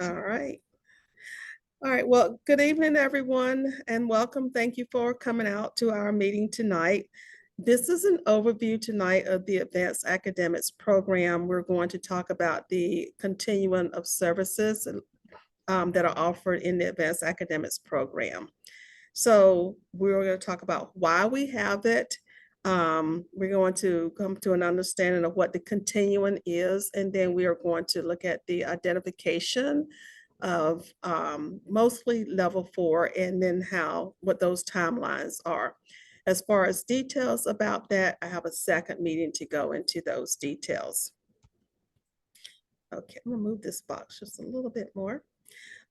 All right. All right. Well, good evening, everyone, and welcome. Thank you for coming out to our meeting tonight. This is an overview tonight of the Advanced Academics Program. We're going to talk about the continuum of services that are offered in the Advanced Academics Program. So we're going to talk about why we have it. We're going to come to an understanding of what the continuum is, and then we are going to look at the identification of mostly level 4, and then what those timelines are. As far as details about that, I have a second meeting to go into those details. Okay, I'm gonna move this box just a little bit more.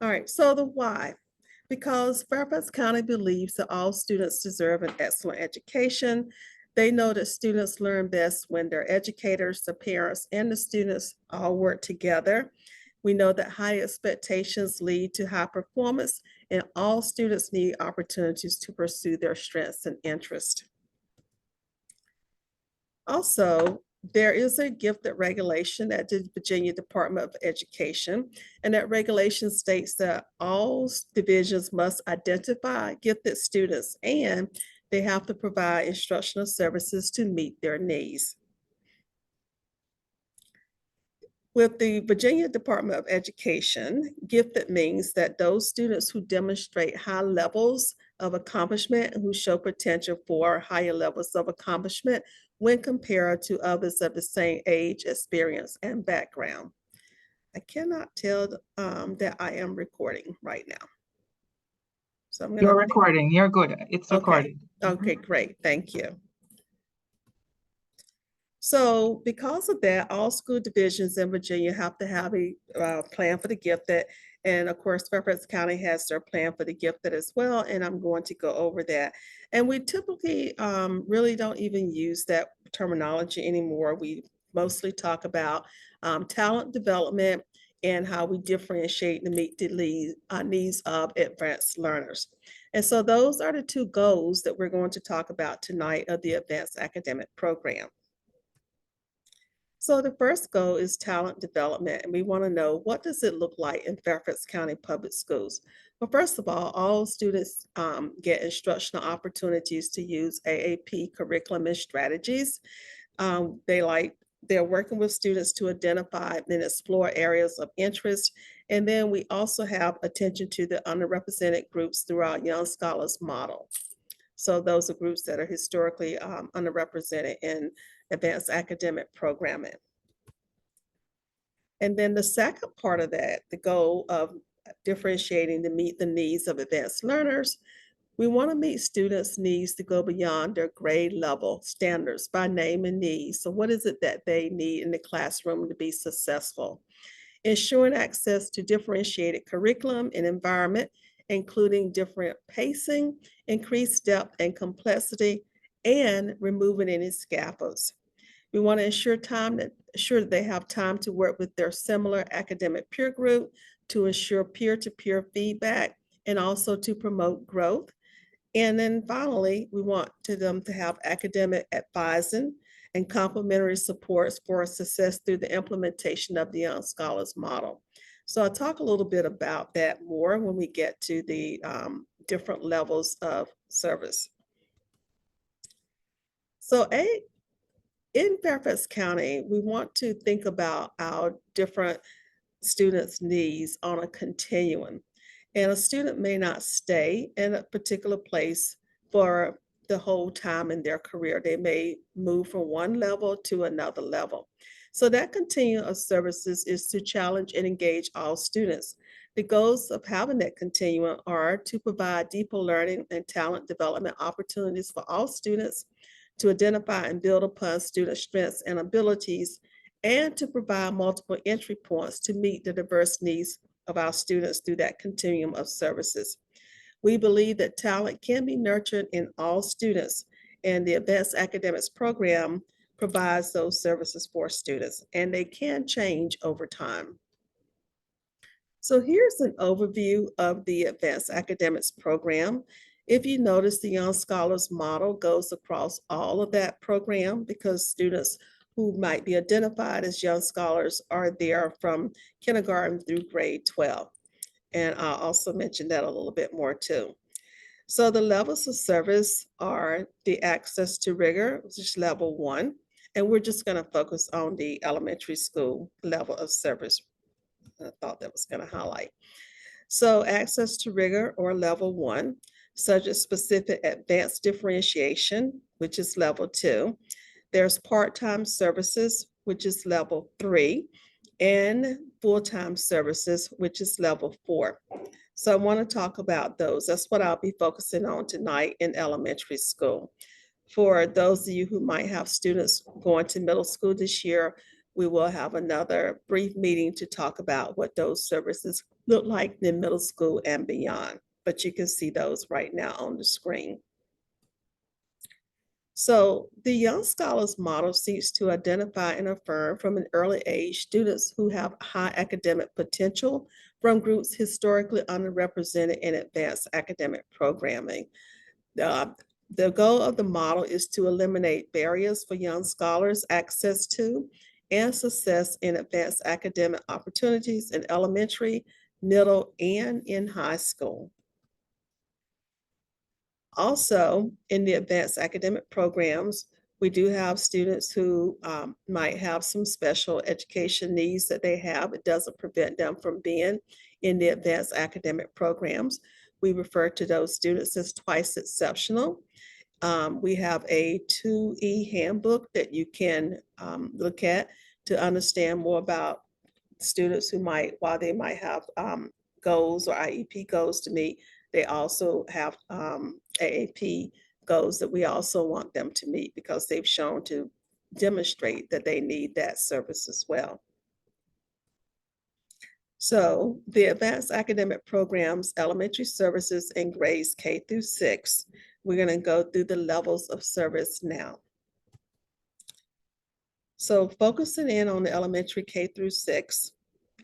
All right, so the why. Because Fairfax County believes that all students deserve an excellent education. They know that students learn best when their educators, the parents, and the students all work together. We know that high expectations lead to high performance, and all students need opportunities to pursue their strengths and interests. Also, there is a gifted regulation at the Virginia Department of Education, and that regulation states that all divisions must identify gifted students and they have to provide instructional services to meet their needs. With the Virginia Department of Education, gifted means that those students who demonstrate high levels of accomplishment and who show potential for higher levels of accomplishment when compared to others of the same age, experience, and background. I cannot tell that I am recording right now. So I'm You're gonna, recording. You're good. It's okay, recorded. okay, great, thank you. So because of that, all school divisions in Virginia have to have a plan for the gifted. And of course, Fairfax County has their plan for the gifted as well. And I'm going to go over that. And we typically really don't even use that terminology anymore. We mostly talk about talent development and how we differentiate to meet the needs of advanced learners. And so those are the two goals that we're going to talk about tonight of the Advanced Academic Program. So the first goal is talent development, and we want to know, what does it look like in Fairfax County Public Schools? Well, first of all students get instructional opportunities to use AAP curriculum and strategies. They're working with students to identify and explore areas of interest. And then we also have attention to the underrepresented groups through our Young Scholars model. So those are groups that are historically underrepresented in advanced academic programming. And then the second part of that, the goal of differentiating to meet the needs of advanced learners, we want to meet students' needs to go beyond their grade level standards by name and need. So what is it that they need in the classroom to be successful? Ensuring access to differentiated curriculum and environment, including different pacing, increased depth and complexity, and removing any scaffolds. We want to ensure that they have time to work with their similar academic peer group, to ensure peer-to-peer feedback, and also to promote growth. And then finally, we want them to have academic advising and complementary supports for success through the implementation of the Young Scholars model. So I'll talk a little bit about that more when we get to the different levels of service. So in Fairfax County, we want to think about our different students' needs on a continuum. And a student may not stay in a particular place for the whole time in their career. They may move from one level to another level. So that continuum of services is to challenge and engage all students. The goals of having that continuum are to provide deeper learning and talent development opportunities for all students, to identify and build upon student strengths and abilities, and to provide multiple entry points to meet the diverse needs of our students through that continuum of services. We believe that talent can be nurtured in all students, and the Advanced Academics Program provides those services for students, and they can change over time. So here's an overview of the Advanced Academics Program. If you notice, the Young Scholars model goes across all of that program because students who might be identified as young scholars are there from kindergarten through grade 12. And I'll also mention that a little bit more too. So the levels of service are the access to rigor, which is level 1. And we're just going to focus on the elementary school level of service. I thought that was going to highlight. So access to rigor or level 1, such as specific advanced differentiation, which is level 2. There's part-time services, which is level 3, and full-time services, which is level 4. So I want to talk about those. That's what I'll be focusing on tonight in elementary school. For those of you who might have students going to middle school this year, we will have another brief meeting to talk about what those services look like in middle school and beyond. But you can see those right now on the screen. So the Young Scholars Model seeks to identify and affirm from an early age students who have high academic potential from groups historically underrepresented in advanced academic programming. The goal of the model is to eliminate barriers for young scholars' access to and success in advanced academic opportunities in elementary, middle, and in high school. Also, in the advanced academic programs, we do have students who might have some special education needs that they have. It doesn't prevent them from being in the advanced academic programs. We refer to those students as twice exceptional. We have a 2E handbook that you can look at to understand more about students who might, while they might have goals or IEP goals to meet, they also have AAP goals that we also want them to meet because they've shown to demonstrate that they need that service as well. So the advanced academic programs, elementary services in grades K through 6, we're going to go through the levels of service now. So focusing in on the elementary K through 6,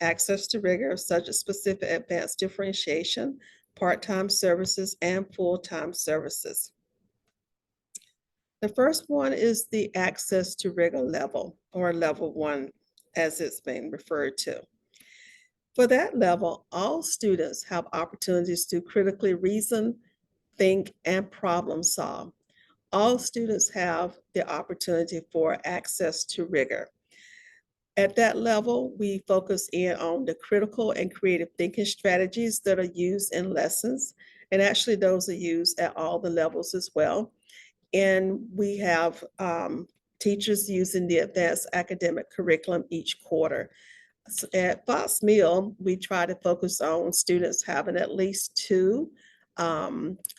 access to rigor such as specific advanced differentiation, part-time services, and full-time services. The first one is the access to rigor level, or level 1, as it's been referred to. For that level, all students have opportunities to critically reason, think, and problem solve. All students have the opportunity for access to rigor. At that level, we focus in on the critical and creative thinking strategies that are used in lessons. And actually, those are used at all the levels as well. And we have teachers using the advanced academic curriculum each quarter. So at Fox Mill, we try to focus on students having at least 2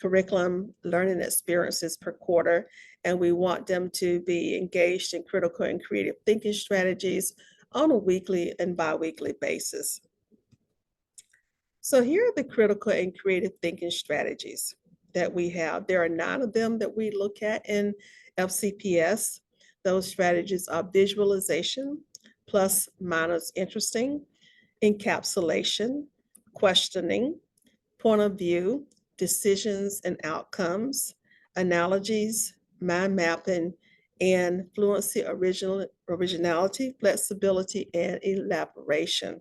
curriculum learning experiences per quarter, and we want them to be engaged in critical and creative thinking strategies on a weekly and bi-weekly basis. So here are the critical and creative thinking strategies that we have. There are 9 of them that we look at in FCPS. Those strategies are visualization, plus minus interesting, encapsulation, questioning, point of view, decisions and outcomes, analogies, mind mapping, and fluency, originality, flexibility, and elaboration.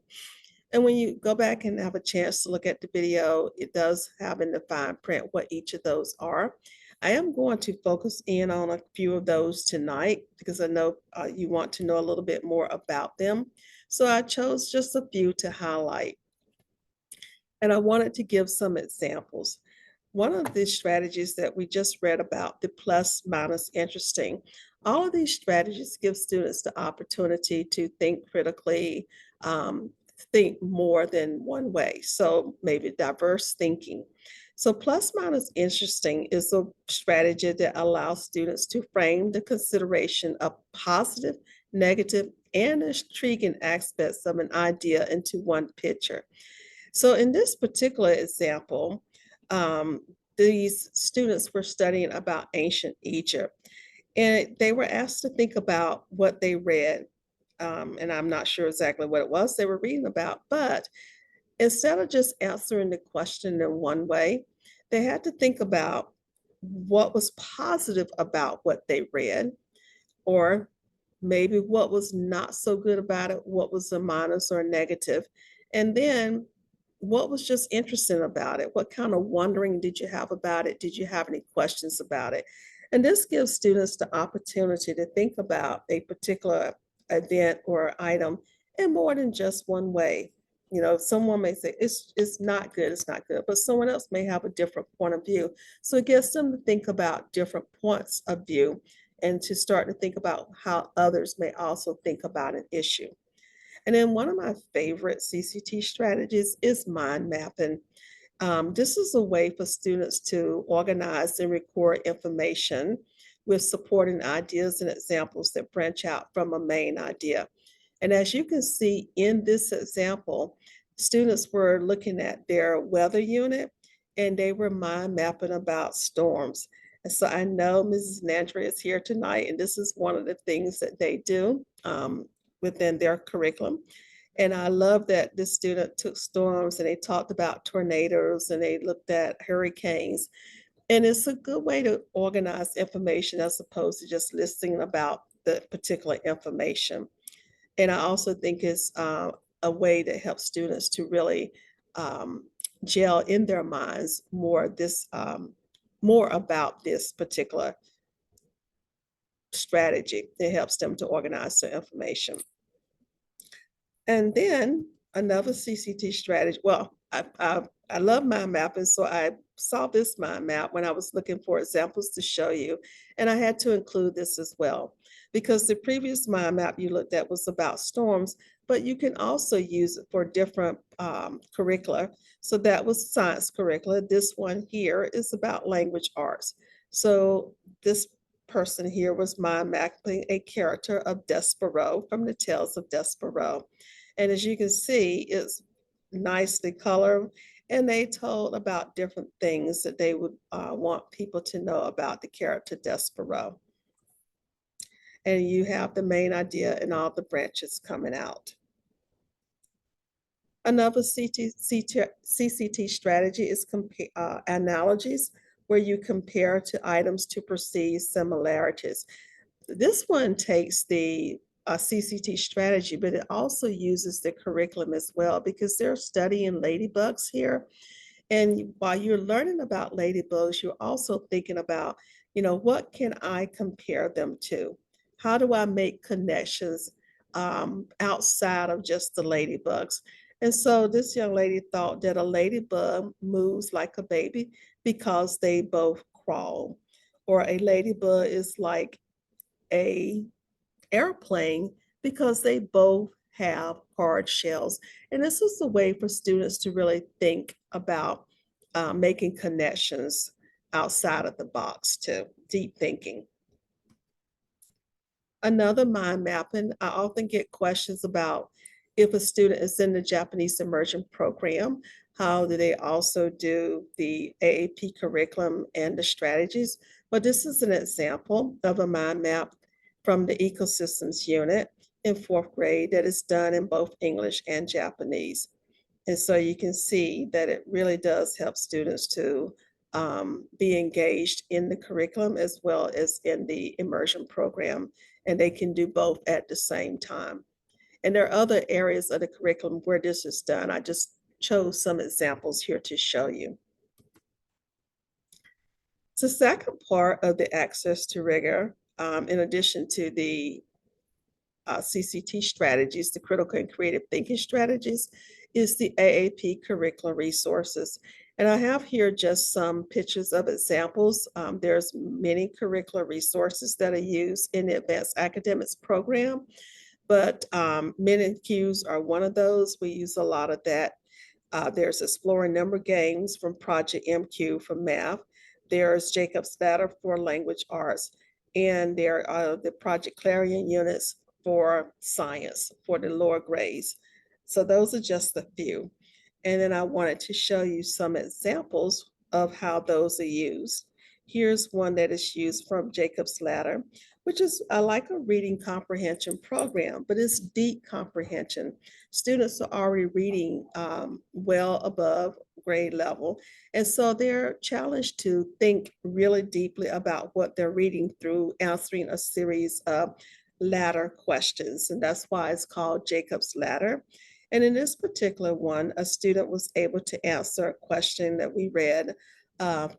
And when you go back and have a chance to look at the video, it does have in the fine print what each of those are. I am going to focus in on a few of those tonight because I know you want to know a little bit more about them. So I chose just a few to highlight. And I wanted to give some examples. One of the strategies that we just read about, the plus minus interesting, all of these strategies give students the opportunity to think critically, think more than one way. So maybe diverse thinking. So plus minus interesting is a strategy that allows students to frame the consideration of positive, negative, and intriguing aspects of an idea into one picture. So in this particular example, these students were studying about ancient Egypt, and they were asked to think about what they read. And I'm not sure exactly what it was they were reading about, but instead of just answering the question in one way, they had to think about what was positive about what they read, or maybe what was not so good about it, what was a minus or a negative, and then what was just interesting about it? What kind of wondering did you have about it? Did you have any questions about it? And this gives students the opportunity to think about a particular event or item in more than just one way. You know, someone may say it's not good, it's not good, but someone else may have a different point of view. So it gets them to think about different points of view and to start to think about how others may also think about an issue. And then one of my favorite CCT strategies is mind mapping. This is a way for students to organize and record information with supporting ideas and examples that branch out from a main idea. And as you can see in this example, students were looking at their weather unit and they were mind mapping about storms. And so I know Mrs. Nandry is here tonight, and this is one of the things that they do within their curriculum. And I love that this student took storms and they talked about tornadoes and they looked at hurricanes. And it's a good way to organize information as opposed to just listening about the particular information. And I also think it's a way that helps students to really um, gel in their minds more about this particular strategy. It helps them to organize their information. And then another CCT strategy. Well, I love mind mapping, so I saw this mind map when I was looking for examples to show you, and I had to include this as well because the previous mind map you looked at was about storms, but you can also use it for different curricula. So that was science curricula. This one here is about language arts. So this person here was mind mapping a character of Despereaux from the Tales of Despereaux. And as you can see, it's nicely colored, and they told about different things that they would want people to know about the character Despereaux. And you have the main idea and all the branches coming out. Another CCT strategy is analogies, where you compare to items to perceive similarities. This one takes the CCT strategy, but it also uses the curriculum as well because they're studying ladybugs here. And while you're learning about ladybugs, you're also thinking about, what can I compare them to? How do I make connections outside of just the ladybugs? And so this young lady thought that a ladybug moves like a baby because they both crawl, or a ladybug is like a airplane because they both have hard shells. And this is a way for students to really think about making connections outside of the box to deep thinking. Another mind mapping, I often get questions about if a student is in the Japanese immersion program, how do they also do the AAP curriculum and the strategies? But this is an example of a mind map from the ecosystems unit in fourth grade that is done in both English and Japanese. And so you can see that it really does help students to be engaged in the curriculum as well as in the immersion program, and they can do both at the same time. And there are other areas of the curriculum where this is done. I just chose some examples here to show you. The second part of the access to rigor, in addition to the CCT strategies, the critical and creative thinking strategies, is the AAP curriculum resources. And I have here just some pictures of examples. There's many curricular resources that are used in the advanced academics program, but Min Qs are one of those. We use a lot of that. There's Exploring Number Games from Project MQ for math. There's Jacob's Ladder for language arts. And there are the Project Clarion units for science for the lower grades. So those are just a few. And then I wanted to show you some examples of how those are used. Here's one that is used from Jacob's Ladder, which is like a reading comprehension program, but it's deep comprehension. Students are already reading well above grade level. And so they're challenged to think really deeply about what they're reading through answering a series of ladder questions, and that's why it's called Jacob's Ladder. And in this particular one, a student was able to answer a question that we read,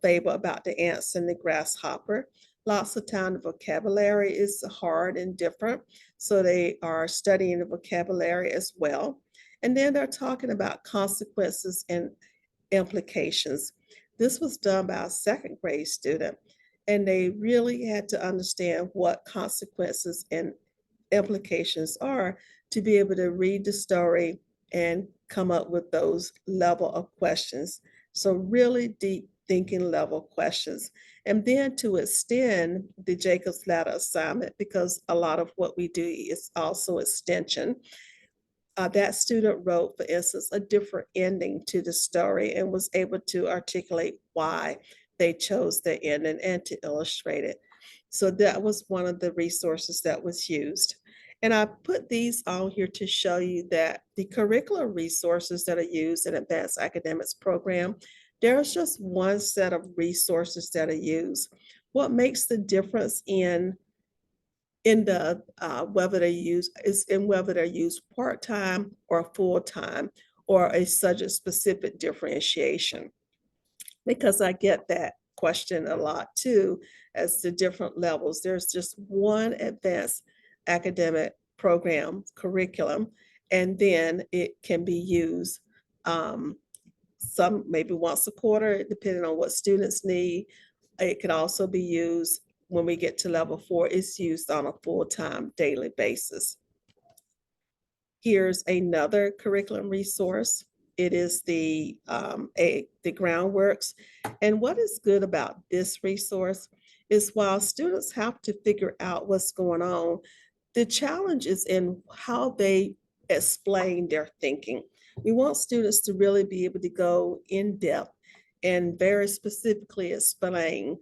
fable about the ants and the grasshopper. Lots of time the vocabulary is hard and different, so they are studying the vocabulary as well. And then they're talking about consequences and implications. This was done by a second grade student, and they really had to understand what consequences and implications are to be able to read the story and come up with those level of questions. So really deep thinking level questions. And then to extend the Jacob's Ladder assignment, because a lot of what we do is also extension, that student wrote, for instance, a different ending to the story and was able to articulate why they chose the ending and to illustrate it. So that was one of the resources that was used. And I put these on here to show you that the curricular resources that are used in advanced academics program, there's just one set of resources that are used. What makes the difference in the whether they use is in whether they're used part-time or full-time or a subject specific differentiation, because I get that question a lot too as to different levels. There's just one advanced academic program curriculum, and then it can be used some maybe once a quarter, depending on what students need. It can also be used when we get to level 4, it's used on a full-time daily basis. Here's another curriculum resource. It is the groundworks. And what is good about this resource is while students have to figure out what's going on, the challenge is in how they explain their thinking. We want students to really be able to go in depth and very specifically explain,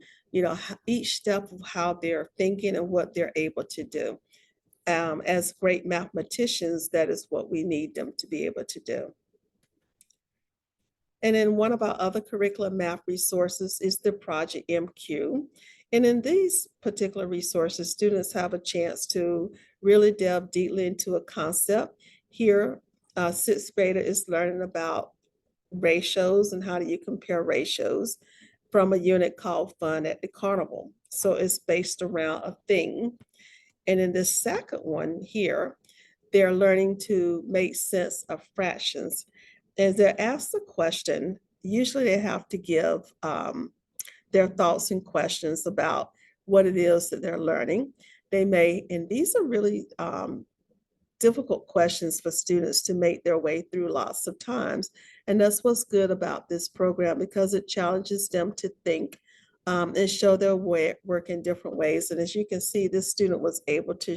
each step of how they're thinking and what they're able to do. As great mathematicians, that is what we need them to be able to do. And then one of our other curriculum math resources is the Project MQ. And in these particular resources, students have a chance to really delve deeply into a concept. Here, sixth grader is learning about ratios and how do you compare ratios from a unit called Fun at the Carnival. So it's based around a thing. And in the second one here, they're learning to make sense of fractions. As they're asked a question, usually they have to give their thoughts and questions about what it is that they're learning. They may, and these are really difficult questions for students to make their way through lots of times. And that's what's good about this program, because it challenges them to think and show their work in different ways. And as you can see, this student was able to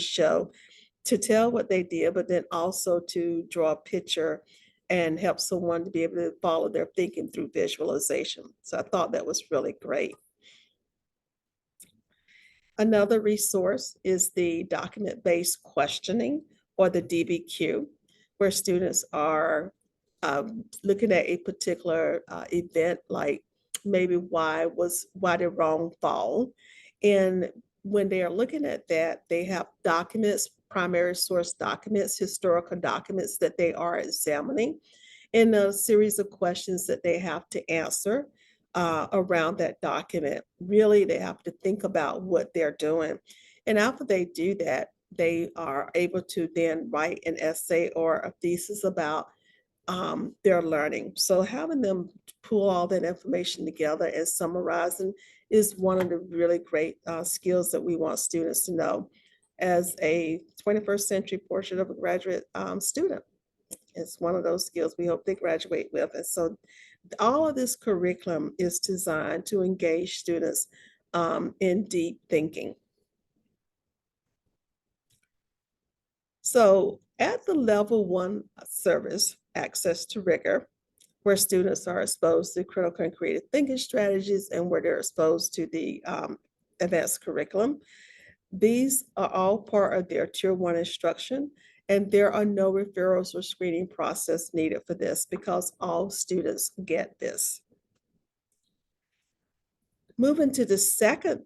tell what they did, but then also to draw a picture and help someone to be able to follow their thinking through visualization. So I thought that was really great. Another resource is the document-based questioning, or the DBQ, where students are looking at a particular event, like maybe why did wrong fall? And when they are looking at that, they have documents, primary source documents, historical documents that they are examining, and a series of questions that they have to answer around that document. Really, they have to think about what they're doing. And after they do that, they are able to then write an essay or a thesis about their learning. So having them pull all that information together and summarizing is one of the really great skills that we want students to know as a 21st century portrait of a graduate student. It's one of those skills we hope they graduate with. And so all of this curriculum is designed to engage students in deep thinking. So at the level 1 service, Access to Rigor, where students are exposed to critical and creative thinking strategies and where they're exposed to the advanced curriculum, these are all part of their Tier 1 instruction, and there are no referrals or screening process needed for this because all students get this. Moving to the second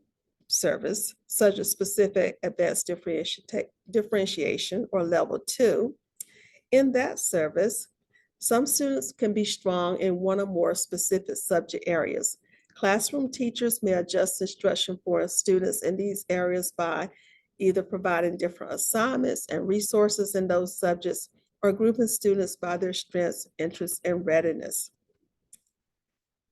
service, such as specific advanced differentiation or level 2. In that service, some students can be strong in one or more specific subject areas. Classroom teachers may adjust instruction for students in these areas by either providing different assignments and resources in those subjects or grouping students by their strengths, interests, and readiness.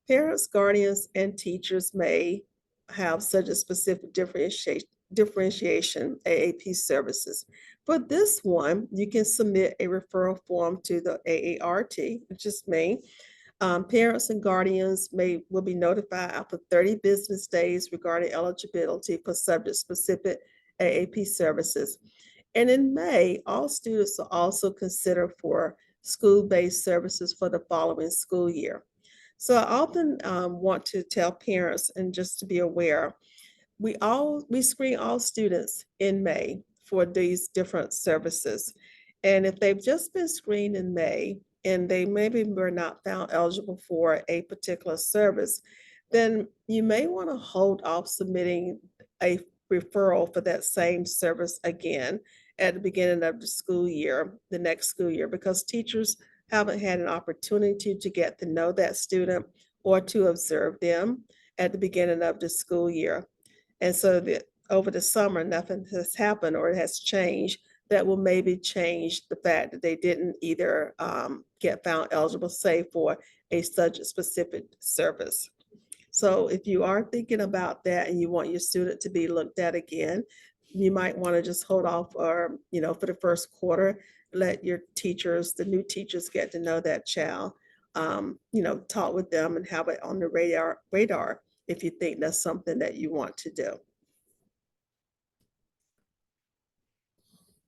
Parents, guardians, and teachers may have such a specific differentiation AAP services. For this one, you can submit a referral form to the AART, which is me. Parents and guardians will be notified after 30 business days regarding eligibility for subject-specific AAP services. And in May, all students are also considered for school-based services for the following school year. So I often want to tell parents and just to be aware, we screen all students in May for these different services. And if they've just been screened in May and they maybe were not found eligible for a particular service, then you may want to hold off submitting a referral for that same service again at the beginning of the school year, the next school year, because teachers haven't had an opportunity to get to know that student or to observe them at the beginning of the school year. And so over the summer, nothing has happened or it has changed that will maybe change the fact that they didn't either get found eligible, say, for a subject specific service. So if you are thinking about that and you want your student to be looked at again, you might want to just hold off or, for the first quarter, let your teachers, the new teachers, get to know that child, talk with them and have it on the radar if you think that's something that you want to do.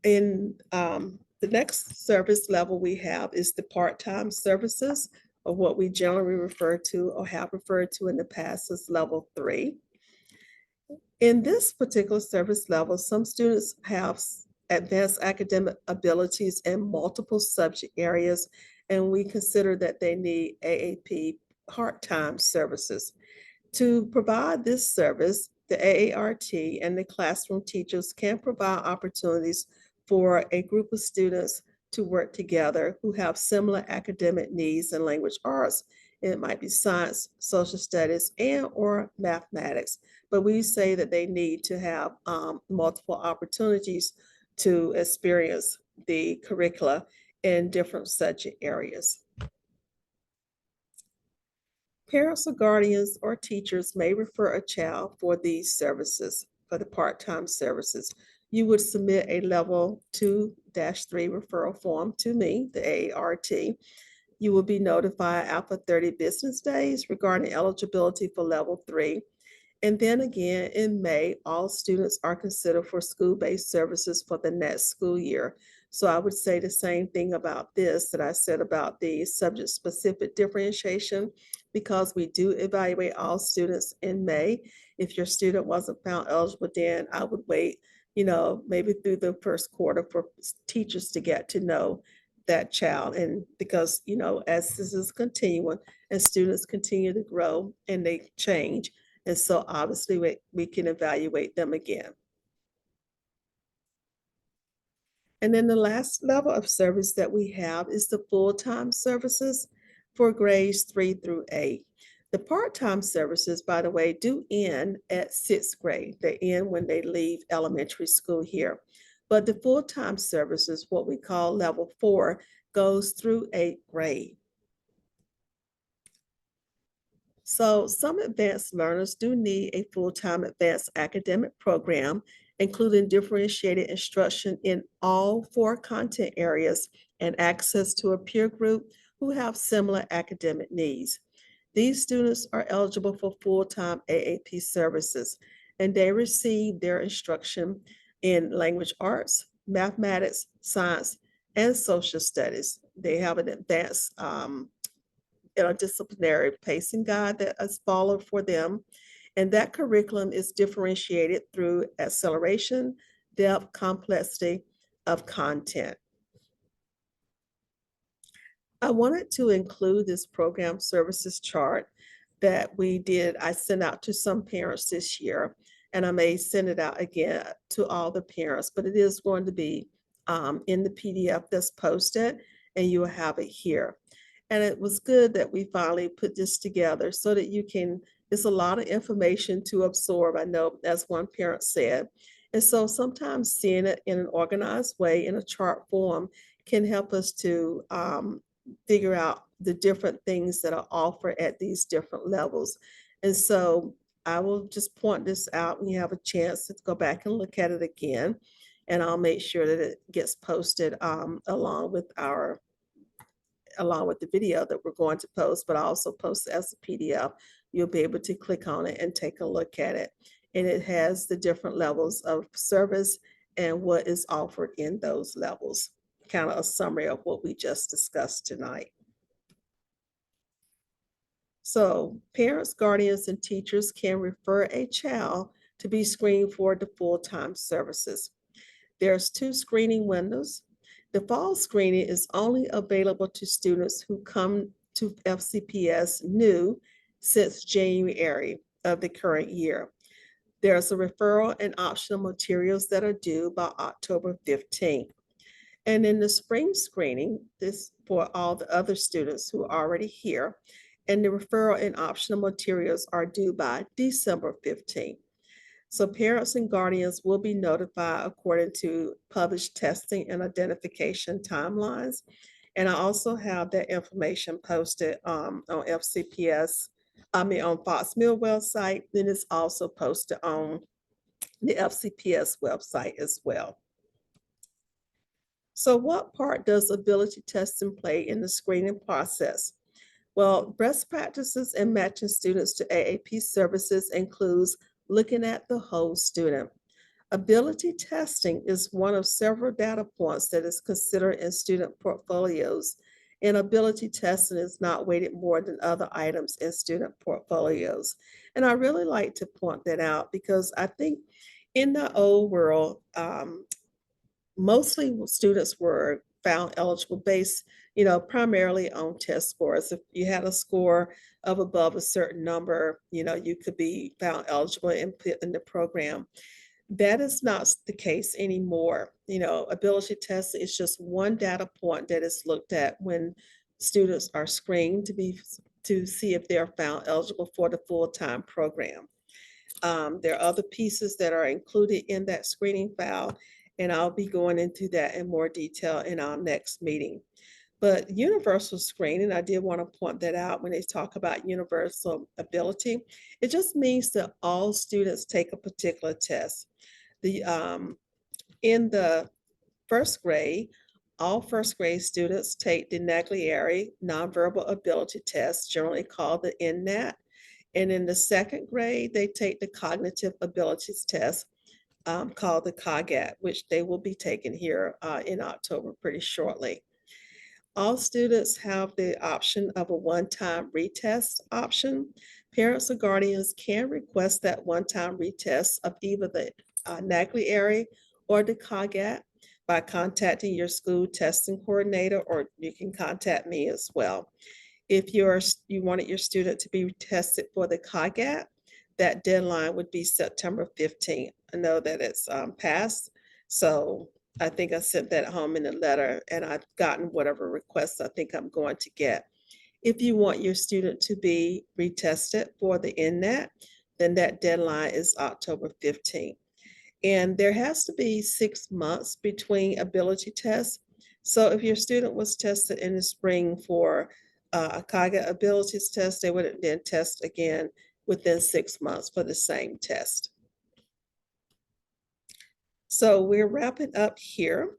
In the next service level we have is the part-time services, or what we generally refer to or have referred to in the past as level 3. In this particular service level, some students have advanced academic abilities in multiple subject areas, and we consider that they need AAP part-time services. To provide this service, the AART and the classroom teachers can provide opportunities for a group of students to work together who have similar academic needs in language arts. It might be science, social studies, and or mathematics, but we say that they need to have multiple opportunities to experience the curricula in different subject areas. Parents or guardians or teachers may refer a child for these services, for the part-time services. You would submit a level 2-3 referral form to me, the AART. You will be notified after 30 business days regarding eligibility for level 3. And then again, in May, all students are considered for school-based services for the next school year. So I would say the same thing about this that I said about the subject-specific differentiation, because we do evaluate all students in May. If your student wasn't found eligible, then I would wait, maybe through the first quarter for teachers to get to know that child. And because, as this is continuing and students continue to grow and they change, and so obviously we can evaluate them again. And then the last level of service that we have is the full-time services for grades 3 through 8. The part-time services, by the way, do end at 6th grade. They end when they leave elementary school here. But the full-time services, what we call level 4, goes through 8th grade. So some advanced learners do need a full-time advanced academic program, including differentiated instruction in all 4 content areas and access to a peer group who have similar academic needs. These students are eligible for full-time AAP services, and they receive their instruction in language arts, mathematics, science, and social studies. They have an advanced disciplinary pacing guide that is followed for them. And that curriculum is differentiated through acceleration, depth, complexity of content. I wanted to include this program services chart that I sent out to some parents this year. and I may send it out again to all the parents, but it is going to be in the PDF that's posted, and you will have it here. And it was good that we finally put this together so that you can, it's a lot of information to absorb, I know, as one parent said. And so sometimes seeing it in an organized way in a chart form can help us to figure out the different things that are offered at these different levels. And so I will just point this out when you have a chance to go back and look at it again. And I'll make sure that it gets posted along with the video that we're going to post, but I also post it as a PDF. You'll be able to click on it and take a look at it. And it has the different levels of service and what is offered in those levels. Kind of a summary of what we just discussed tonight. So parents, guardians, and teachers can refer a child to be screened for the full-time services. There's 2 screening windows. The fall screening is only available to students who come to FCPS new since January of the current year. There's a referral and optional materials that are due by October 15th. And in the spring screening, this for all the other students who are already here, and the referral and optional materials are due by December 15th. So parents and guardians will be notified according to published testing and identification timelines. And I also have that information posted on FCPS, on Fox Mill website. Then it's also posted on the FCPS website as well. So what part does ability testing play in the screening process? Well, best practices in matching students to AAP services includes looking at the whole student. Ability testing is one of several data points that is considered in student portfolios, and ability testing is not weighted more than other items in student portfolios. And I really like to point that out because I think in the old world, mostly students were found eligible based, primarily on test scores. If you had a score of above a certain number, you could be found eligible and put in the program. That is not the case anymore. Ability testing is just one data point that is looked at when students are screened to see if they're found eligible for the full-time program. There are other pieces that are included in that screening file, and I'll be going into that in more detail in our next meeting. But universal screening, I did want to point that out when they talk about universal ability. It just means that all students take a particular test. In the first grade, all first grade students take the Naglieri nonverbal ability test, generally called the NNAT. And in the second grade, they take the cognitive abilities test, called the COGAT, which they will be taking here in October pretty shortly. All students have the option of a one-time retest option. Parents or guardians can request that one-time retest of either the Naglieri or the COGAT by contacting your school testing coordinator, or you can contact me as well. If you wanted your student to be tested for the COGAT, that deadline would be September 15th. I know that it's passed, so I think I sent that home in a letter, and I've gotten whatever requests I think I'm going to get. If you want your student to be retested for the NNAT, then that deadline is October 15th. And there has to be 6 months between ability tests. So if your student was tested in the spring for a COGAT abilities test, they would then test again within 6 months for the same test. So we're wrapping up here.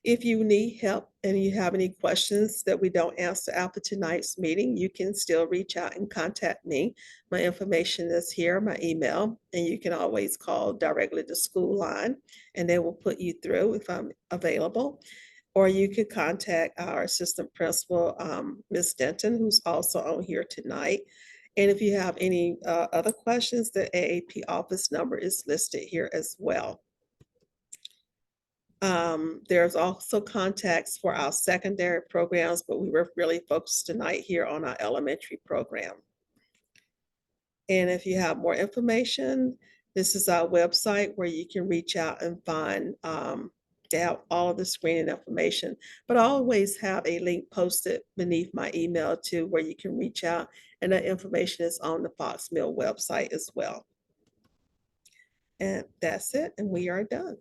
If you need help and you have any questions that we don't answer after tonight's meeting, you can still reach out and contact me. My information is here, my email, and you can always call directly the school line and they will put you through if I'm available. Or you could contact our assistant principal, Ms. Denton, who's also on here tonight. And if you have any other questions, the AAP office number is listed here as well. There's also contacts for our secondary programs, but we were really focused tonight here on our elementary program. And if you have more information, This is our website where you can reach out and find they have all of the screening information, but I always have a link posted beneath my email to where you can reach out, and that information is on the Fox Mill website as well. And that's it, and we are done.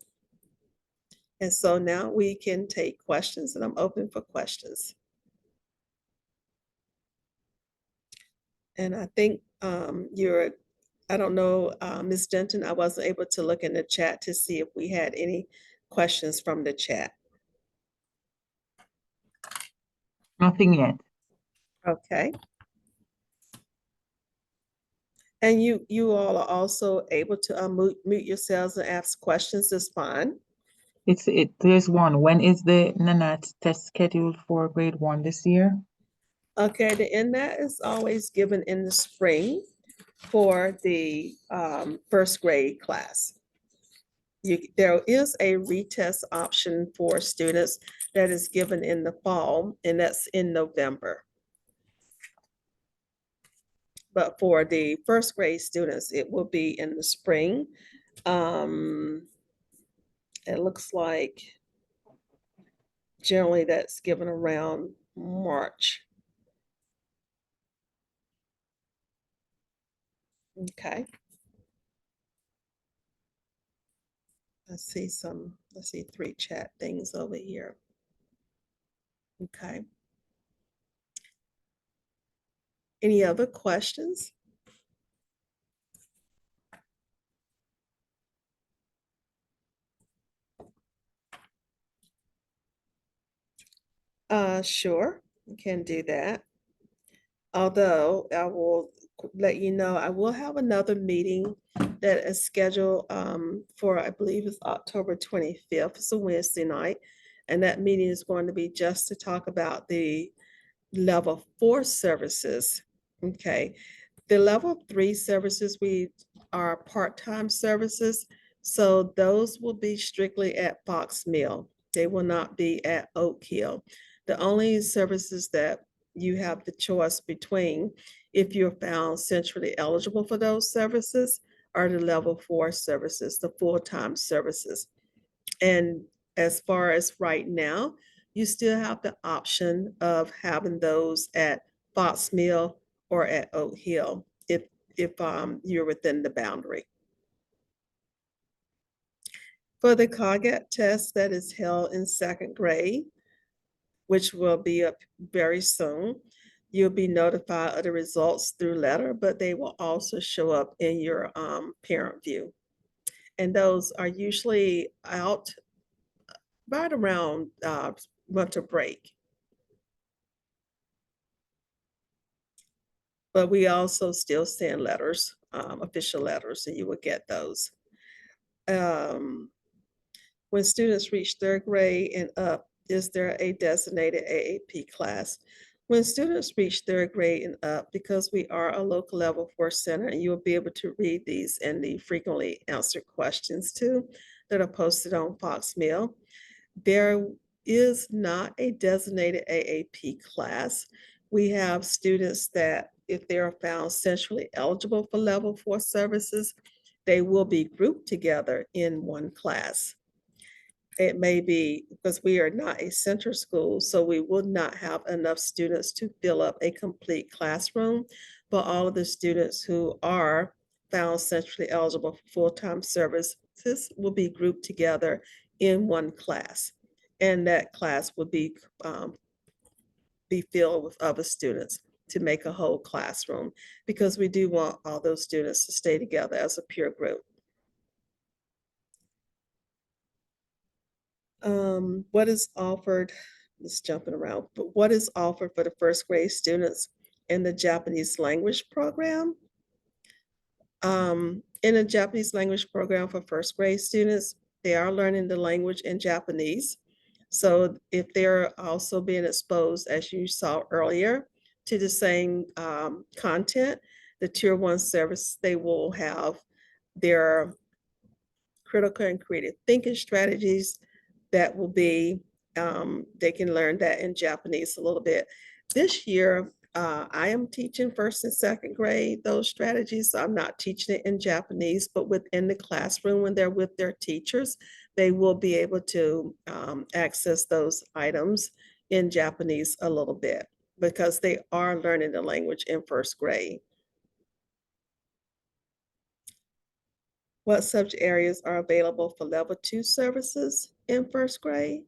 And so now we can take questions, and I'm open for questions. And I think I don't know, Ms. Denton, I wasn't able to look in the chat to see if we had any questions from the chat. Nothing yet. Okay. And you all are also able to unmute yourselves and ask questions. It's fine. There's one. When is the NANAT test scheduled for grade 1 this year? Okay, the NNAT is always given in the spring for the first grade class. There is a retest option for students that is given in the fall, and that's in November. But for the first grade students, it will be in the spring. It looks like generally that's given around March. Okay. Let's see 3 chat things over here. Okay. Any other questions? Sure, we can do that. Although I will let you know, I will have another meeting that is scheduled for, I believe it's October 25th. It's a Wednesday night. And that meeting is going to be just to talk about the level 4 services. Okay. The level 3 services we are part-time services. So those will be strictly at Fox Mill. They will not be at Oak Hill. The only services that you have the choice between, if you're found centrally eligible for those services, are the level 4 services, the full-time services. And as far as right now, you still have the option of having those at Fox Mill or at Oak Hill if you're within the boundary. For the COGAT test that is held in 2nd grade, which will be up very soon, you'll be notified of the results through letter, but they will also show up in your parent view. And those are usually out right around winter break. But we also still send letters, official letters, and you will get those. When students reach 3rd grade and up, is there a designated AAP class? When students reach 3rd grade and up, because we are a local level 4 center, and you'll be able to read these in the frequently answered questions too that are posted on Fox Mill. There is not a designated AAP class. We have students that, if they are found centrally eligible for level 4 services, they will be grouped together in one class. It may be because we are not a center school, so we will not have enough students to fill up a complete classroom, but all of the students who are found centrally eligible for full-time services will be grouped together in one class. And that class will be filled with other students to make a whole classroom, because we do want all those students to stay together as a peer group. What is offered, just jumping around, but what is offered for the 1st grade students in the Japanese language program? In the Japanese language program for 1st grade students, they are learning the language in Japanese. So if they're also being exposed, as you saw earlier, to the same content, the Tier 1 service, they will have their critical and creative thinking strategies that will be, they can learn that in Japanese a little bit. This year, I am teaching first and second grade those strategies. So I'm not teaching it in Japanese, but within the classroom when they're with their teachers, they will be able to access those items in Japanese a little bit because they are learning the language in first grade. What subject areas are available for level 2 services in first grade?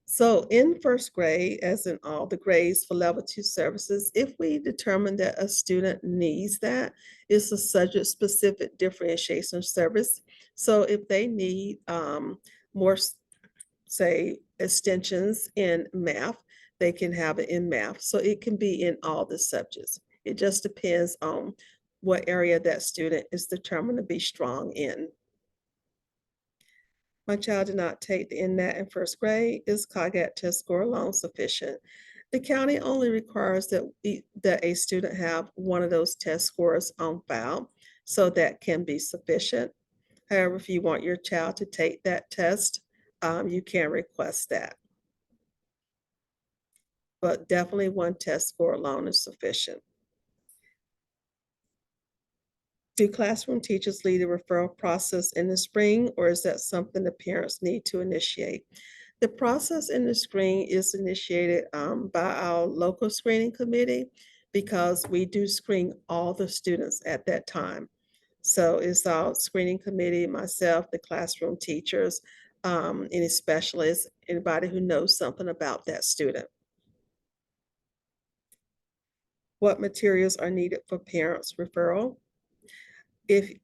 So in first grade, as in all the grades for level 2 services, if we determine that a student needs that, it's a subject specific differentiation service. So if they need more, say, extensions in math, they can have it in math. So it can be in all the subjects. It just depends on what area that student is determined to be strong in. My child did not take the NNAT in first grade. Is COGAT test score alone sufficient? The county only requires that a student have one of those test scores on file, so that can be sufficient. However, if you want your child to take that test, you can request that. But definitely one test score alone is sufficient. Do classroom teachers lead the referral process in the spring, or is that something the parents need to initiate? The process in the spring is initiated by our local screening committee because we do screen all the students at that time. So it's our screening committee, myself, the classroom teachers, any specialists, anybody who knows something about that student. What materials are needed for parents referral? If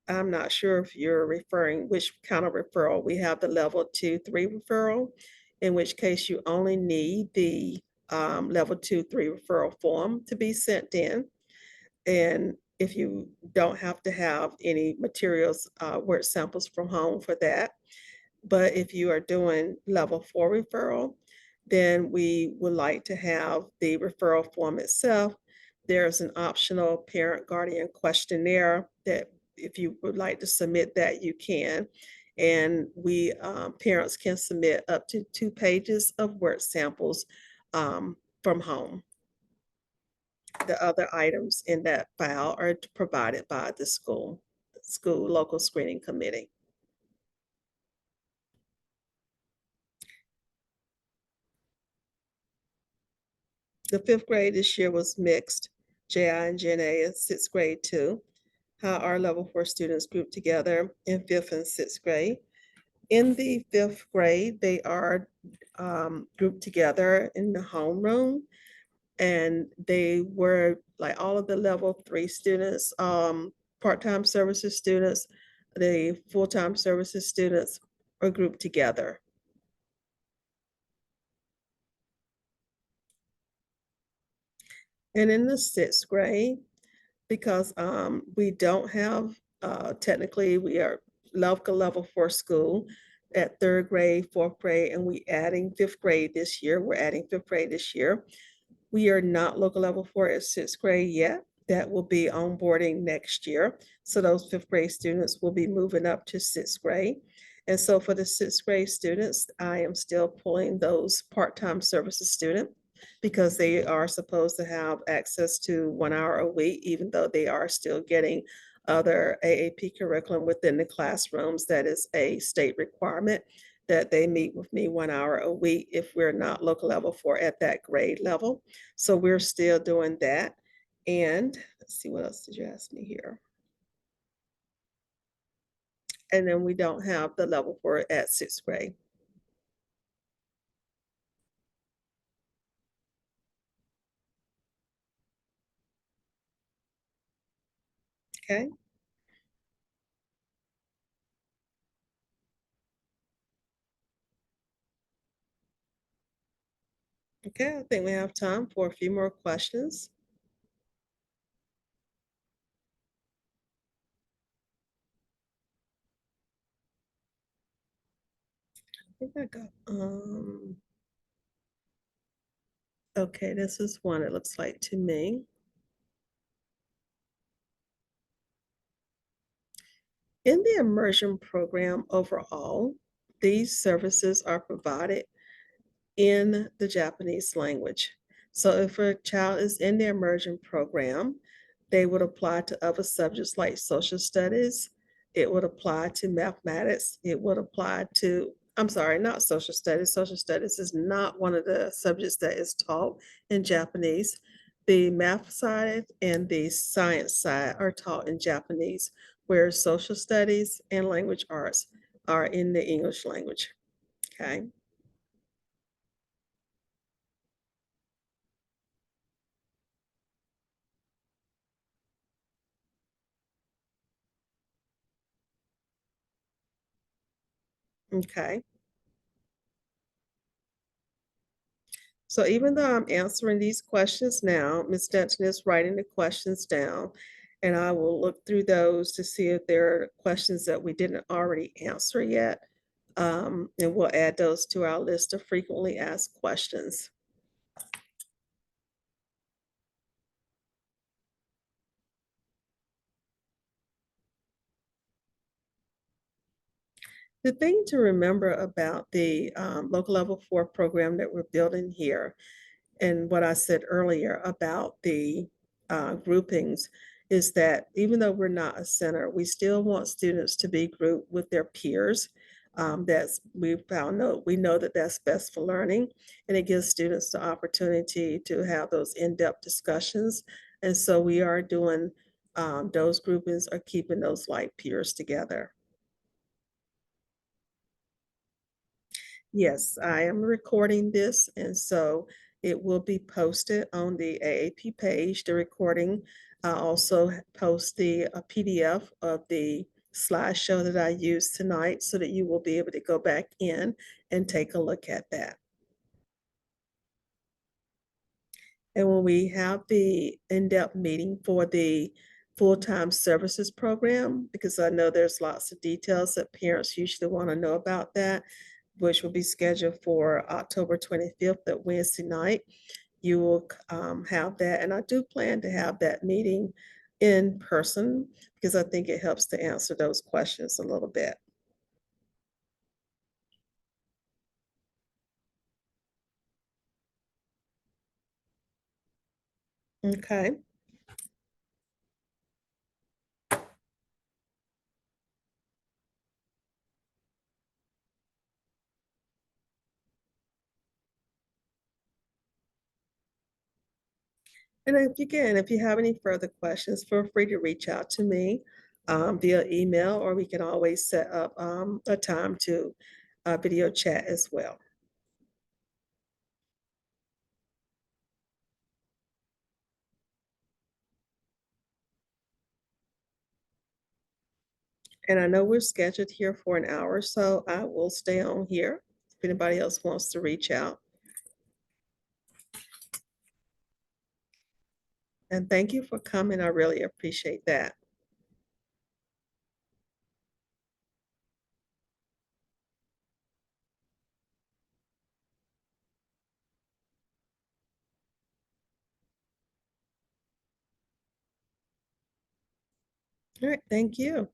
I'm not sure if you're referring which kind of referral. We have the level 2, 3 referral, in which case you only need the level 2, 3 referral form to be sent in. And if you don't have to have any materials, word samples from home for that. But if you are doing level 4 referral, then we would like to have the referral form itself. There's an optional parent guardian questionnaire that if you would like to submit that, you can. And we parents can submit up to 2 pages of word samples from home. The other items in that file are provided by the school local screening committee. The 5th grade this year was mixed, JI and GNA in 6th grade too. How are level 4 students grouped together in 5th and 6th grade? In the 5th grade, they are grouped together in the homeroom, and they were like all of the level 3 students, part-time services students, the full-time services students are grouped together. And in the 6th grade, because we don't have, technically, we are level 4 school at 3rd grade, 4th grade, and we adding 5th grade this year. We're adding 5th grade this year. We are not local level 4 at 6th grade yet. That will be onboarding next year. So those 5th grade students will be moving up to 6th grade. And so for the 6th grade students, I am still pulling those part-time services students because they are supposed to have access to 1 hour a week, even though they are still getting other AAP curriculum within the classrooms. That is a state requirement that they meet with me 1 hour a week if we're not local level 4 at that grade level. So we're still doing that. And let's see, what else did you ask me here? And then we don't have the level 4 at 6th grade. Okay. Okay, I think we have time for a few more questions. I think I got, okay, this is one it looks like to me. In the immersion program overall, these services are provided in the Japanese language. So if a child is in the immersion program, they would apply to other subjects like social studies. It would apply to mathematics. It would apply to, I'm sorry, not social studies. Social studies is not one of the subjects that is taught in Japanese. The math side and the science side are taught in Japanese, whereas social studies and language arts are in the English language. Okay. Okay. So even though I'm answering these questions now, Ms. Denton is writing the questions down, and I will look through those to see if there are questions that we didn't already answer yet. And we'll add those to our list of frequently asked questions. The thing to remember about the local level 4 program that we're building here, and what I said earlier about the groupings, is that even though we're not a center, we still want students to be grouped with their peers. We know that that's best for learning, and it gives students the opportunity to have those in-depth discussions. And so we are doing those groupings, are keeping those like peers together. Yes, I am recording this, and so it will be posted on the AAP page, the recording. I also post the PDF of the slideshow that I used tonight so that you will be able to go back in and take a look at that. And when we have the in-depth meeting for the full-time services program, because I know there's lots of details that parents usually want to know about that, which will be scheduled for October 25th, that Wednesday night. You will have that. And I do plan to have that meeting in person because I think it helps to answer those questions a little bit. Okay. And if you have any further questions, feel free to reach out to me via email, or we can always set up a time to video chat as well. And I know we're scheduled here for an hour, so I will stay on here if anybody else wants to reach out. And thank you for coming. I really appreciate that. All right, thank you.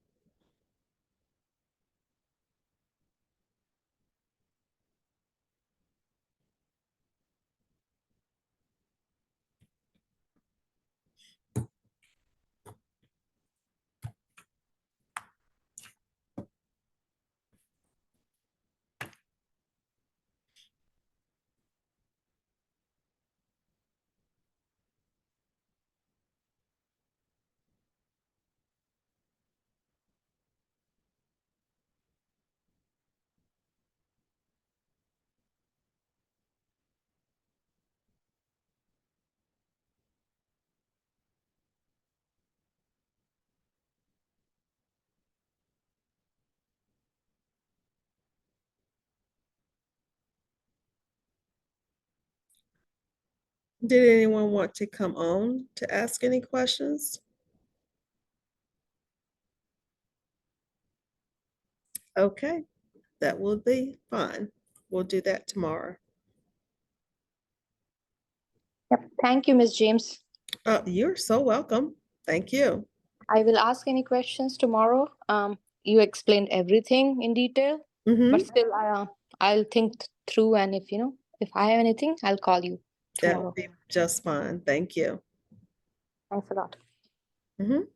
Did anyone want to come on to ask any questions? Okay, that will be fine. We'll do that tomorrow. Yep. Thank you, Ms. James. You're so welcome. Thank you. I will ask any questions tomorrow. You explained everything in detail, but Mhm. still, I'll think through, and if if I have anything, I'll call you That tomorrow. would be just fine. Thank you. Thanks a lot. Mhm.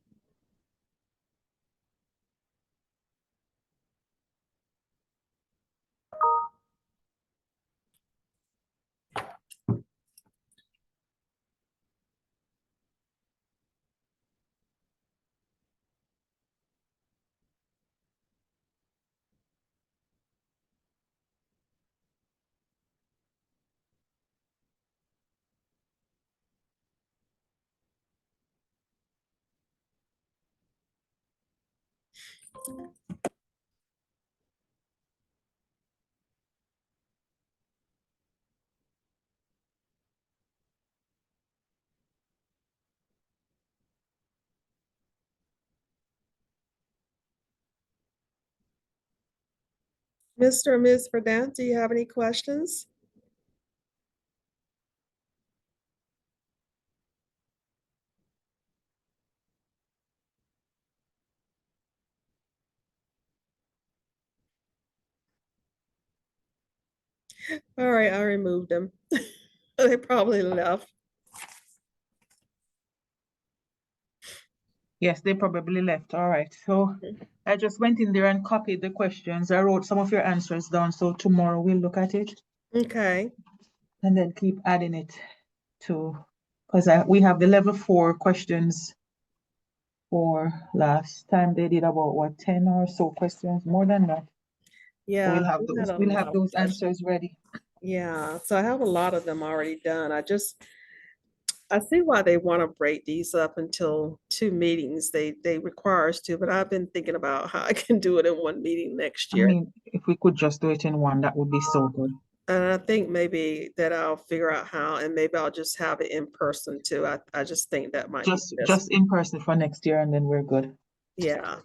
Mr. and Ms. Verdant, do you have any questions? All right, I removed them. They probably left. Yes, they probably left. All right. So I just went in there and copied the questions. I wrote some of your answers down. So tomorrow we'll look at it Okay. and then keep adding it to, because we have the level 4 questions for last time. They did about what, 10 or so questions, more than that. So Yeah, we had a we'll lot have of those questions. answers ready. Yeah, so I have a lot of them already done. I see why they want to break these up until 2 meetings. They require us to, but I've been thinking about how I can do it in 1 meeting next I year. mean, if we could just do it in one, that would be so good. And I think maybe that I'll figure out how, and maybe I'll just have it in person too. I just think that might be best. Just in person for next year and then we're good. Yeah,